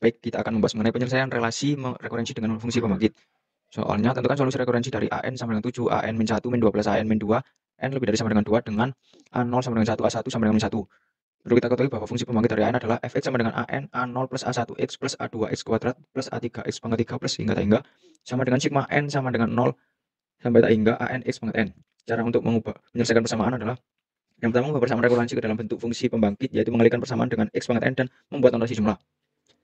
Baik, kita akan membahas mengenai penyelesaian relasi rekurensi dengan fungsi pembangkit. Soalnya tentukan solusi rekurensi dari AN sama dengan 7, AN min 1, min 2 plus AN min 2, N lebih dari sama dengan 2 dengan A0 sama dengan 1, A1 sama dengan min 1. Perlu kita ketahui bahwa fungsi pembangkit dari AN adalah Fx sama dengan AN, A0 plus A1x plus A2x kuadrat plus A3x pangkat 3 plus hingga tak hingga sama dengan sigma N sama dengan 0 sampai tak hingga ANx pangkat N. Cara untuk menyelesaikan persamaan adalah yang pertama mengubah persamaan rekurensi ke dalam bentuk fungsi pembangkit, yaitu mengalihkan persamaan dengan x pangkat N dan membuat notasi jumlah.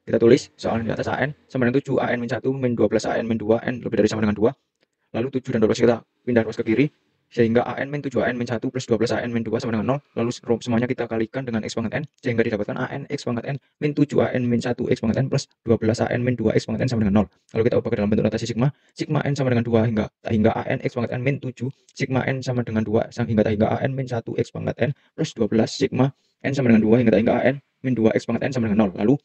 Kita tulis soal di atas AN sama dengan 7, AN min 1, min 2 plus AN min 2, N lebih dari sama dengan 2. Lalu 7 dan 12 kita pindah ruas ke kiri, sehingga AN min 7, AN min 1 plus 12 AN min 2 sama dengan 0. Lalu semuanya kita kalikan dengan X pangkat N, sehingga didapatkan AN X pangkat N min 7 AN min 1 X pangkat N plus 12 AN min 2 X pangkat N sama dengan 0. Lalu kita ubah ke dalam bentuk notasi sigma, sigma N sama dengan 2 hingga AN X pangkat N min 7, sigma N sama dengan 2 hingga tak hingga AN min 1 X pangkat N plus 12 sigma N sama dengan 2 hingga tak hingga AN min 2 X pangkat N sama dengan 0. Lalu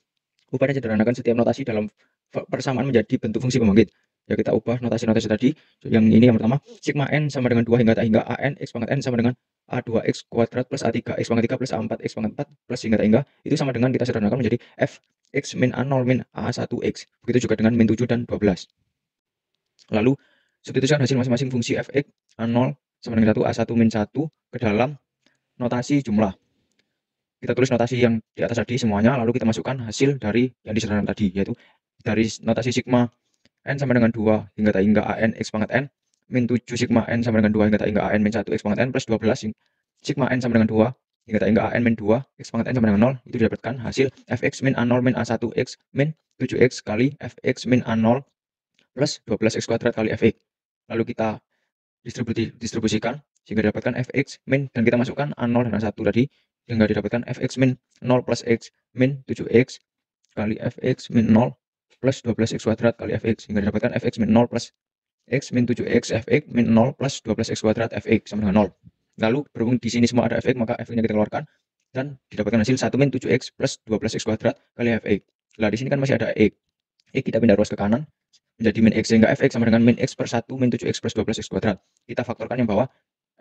ubah dan sederhanakan setiap notasi dalam persamaan menjadi bentuk fungsi pembangkit. Ya, kita ubah notasi-notasi tadi. Yang ini yang pertama, sigma N sama dengan 2 hingga tak hingga AN X pangkat N sama dengan A2X kuadrat plus A3X pangkat 3 plus A4X pangkat 4 plus hingga tak hingga. Itu sama dengan kita sederhanakan menjadi Fx min A0 min A1X. Begitu juga dengan min 7 dan 12. Lalu, substitusikan hasil masing-masing fungsi Fx A0 sama dengan 1, A1 min 1 ke dalam notasi jumlah. Kita tulis notasi yang di atas tadi semuanya, lalu kita masukkan hasil dari yang disederhanakan tadi, yaitu dari notasi sigma N sama dengan 2 hingga tak hingga AN X pangkat N, min 7 sigma N sama dengan 2 hingga tak hingga AN min 1 X pangkat N plus 12 sigma N sama dengan 2 hingga tak hingga AN min 2 X pangkat N sama dengan 0, itu didapatkan hasil Fx min A0 min A1X min 7X kali Fx min A0 plus 12X kuadrat kali Fx. Lalu kita distribusikan sehingga didapatkan Fx min, dan kita masukkan A0 dan A1 tadi, sehingga didapatkan Fx min 0 plus X min 7X kali Fx min 0 plus 12X kuadrat kali Fx, sehingga didapatkan Fx min 0 plus X min 7X Fx min 0 plus 12X kuadrat Fx sama dengan 0. Lalu berhubung di sini semua ada Fx, maka Fx-nya kita keluarkan dan didapatkan hasil 1 min 7X plus 12X kuadrat kali Fx. Nah, di sini kan masih ada X. X kita pindah ruas ke kanan menjadi min X, sehingga Fx sama dengan min X per 1 min 7X plus 12X kuadrat. Kita faktorkan yang bawah,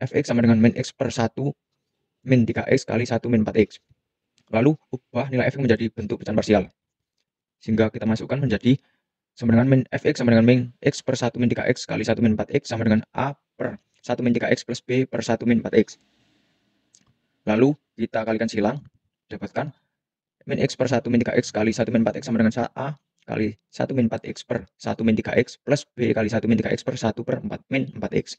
Fx sama dengan min X per 1 min 3X kali 1 min 4X. Lalu ubah nilai Fx menjadi bentuk pecahan parsial, sehingga kita masukkan menjadi sama dengan min Fx sama dengan min X per 1 min 3X kali 1 min 4X sama dengan A per 1 min 3X plus B per 1 min 4X. Lalu kita kalikan silang, dapatkan min X per 1 min 3X kali 1 min 4X sama dengan A kali 1 min 4X per 1 min 3X plus B kali 1 min 3X per 1 per 4 min 4X.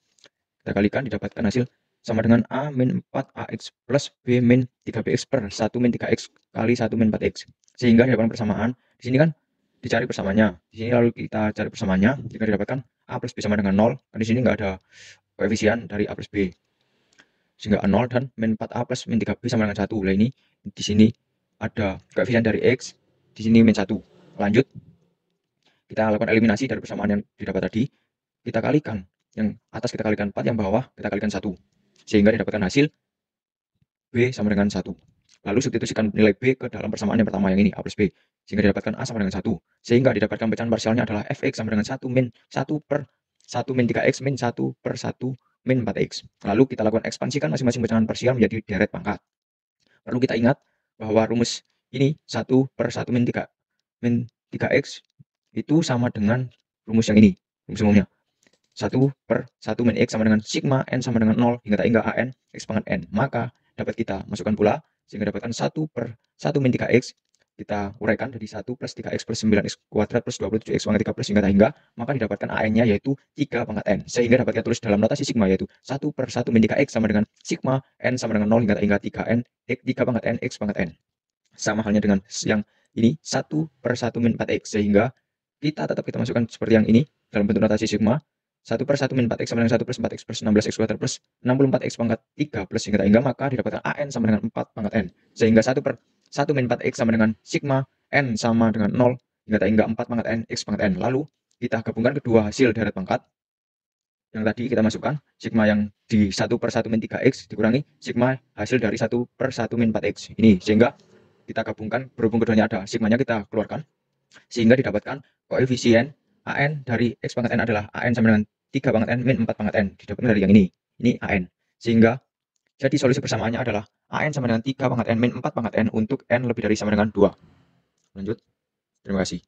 Kita kalikan, didapatkan hasil sama dengan A min 4AX plus B min 3BX per 1 min 3X kali 1 min 4X. Sehingga didapatkan persamaan. Di sini kan dicari persamaannya. Di sini lalu kita cari persamaannya, jika didapatkan A plus B sama dengan 0. Kan di sini nggak ada koefisien dari A plus B. Sehingga A0 dan min 4A plus min 3B sama dengan 1. Nah, ini di sini ada koefisien dari X, di sini min 1. Lanjut, kita lakukan eliminasi dari persamaan yang didapat tadi. Kita kalikan, yang atas kita kalikan 4, yang bawah kita kalikan 1. Sehingga didapatkan hasil B sama dengan 1. Lalu substitusikan nilai B ke dalam persamaan yang pertama, yang ini A plus B. Sehingga didapatkan A sama dengan 1. Sehingga didapatkan pecahan parsialnya adalah Fx sama dengan 1 min 1 per 1 min 3X min 1 per 1 min 4X. Lalu kita lakukan ekspansikan masing-masing pecahan parsial menjadi deret pangkat. Lalu kita ingat bahwa rumus ini 1 per 1 min 3X itu sama dengan rumus yang ini, rumus umumnya. 1 per 1 min X sama dengan sigma N sama dengan 0 hingga tak hingga AN X pangkat N. Maka dapat kita masukkan pula, sehingga dapatkan 1 per 1 min 3X. Kita uraikan dari 1 plus 3X plus 9X kuadrat plus 27X pangkat 3 plus hingga tak hingga. Maka didapatkan AN-nya yaitu 3 pangkat N. Sehingga dapat kita tulis dalam notasi sigma, yaitu 1 per 1 min 3X sama dengan sigma N sama dengan 0 hingga tak hingga 3N, 3 pangkat N X pangkat N. Sama halnya dengan yang ini 1 per 1 min 4X. Sehingga kita masukkan seperti yang ini dalam bentuk notasi sigma. 1 per 1 min 4X sama dengan 1 plus 4X plus 16X kuadrat plus 64X pangkat 3 plus hingga tak hingga, maka didapatkan AN sama dengan 4 pangkat N. Sehingga 1 per 1 min 4X sama dengan sigma N sama dengan 0 hingga tak hingga 4 pangkat N X pangkat N. Lalu kita gabungkan kedua hasil deret pangkat. Yang tadi kita masukkan sigma yang di 1 per 1 min 3X dikurangi sigma hasil dari 1 per 1 min 4X. Ini, sehingga kita gabungkan, berhubung keduanya ada sigmanya, kita keluarkan. Sehingga didapatkan koefisien AN dari X pangkat N adalah AN sama dengan 3 pangkat N min 4 pangkat N. Didapatkan dari yang ini AN. Sehingga jadi solusi persamaannya adalah AN sama dengan 3 pangkat N min 4 pangkat N untuk N lebih dari sama dengan 2. Lanjut. Terima kasih.